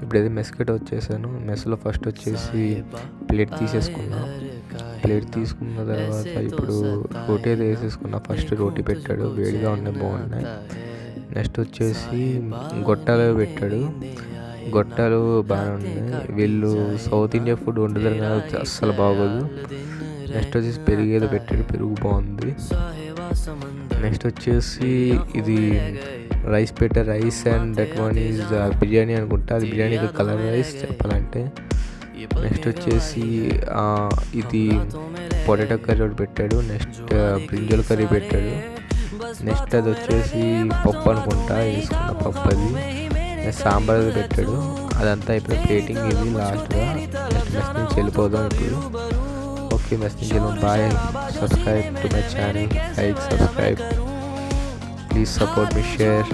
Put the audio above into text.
ఇప్పుడైతే మెస్కి వచ్చేసాను. మెస్లో ఫస్ట్ వచ్చేసి ప్లేట్ తీసేసుకున్నా. ప్లేట్ తీసుకున్న తర్వాత ఇప్పుడు రోటీ అయితే వేసేసుకున్నా. ఫస్ట్ రోటీ పెట్టాడు, వేడిగా ఉన్నాయి, బాగున్నాయి. నెక్స్ట్ వచ్చేసి గొట్టాలు పెట్టాడు. గొట్టాలు బాగానే ఉన్నాయి. వీళ్ళు సౌత్ ఇండియా ఫుడ్ వండుతారు కానీ అస్సలు బాగోదు. నెక్స్ట్ వచ్చేసి పెరుగు ఏదో పెట్టాడు, పెరుగు బాగుంది. నెక్స్ట్ వచ్చేసి ఇది రైస్ పెట్టారు. Rice and that one is biryani అనుకుంటా. అది బిర్యానీ, ఇది కలర్ రైస్ చెప్పాలంటే. నెక్స్ట్ వచ్చేసి ఇది పొటాటో కర్రీ ఒకటి పెట్టాడు. నెక్స్ట్ బ్రింజల్ కర్రీ పెట్టాడు. నెక్స్ట్ అది వచ్చేసి పప్పు అనుకుంటా, వేసుకున్న పప్పు అది. సాంబార్ అది పెట్టాడు. అదంతా అయిపోయి ప్లేటింగ్ ఇది లాస్ట్గా. నెక్స్ట్ మెస్ నుంచి వెళ్ళిపోదాం ఇప్పుడు. ఓకే, మెస్ నుంచి వెళ్ళాం. Bye. Subscribe to my channel, like, subscribe, please support me, share.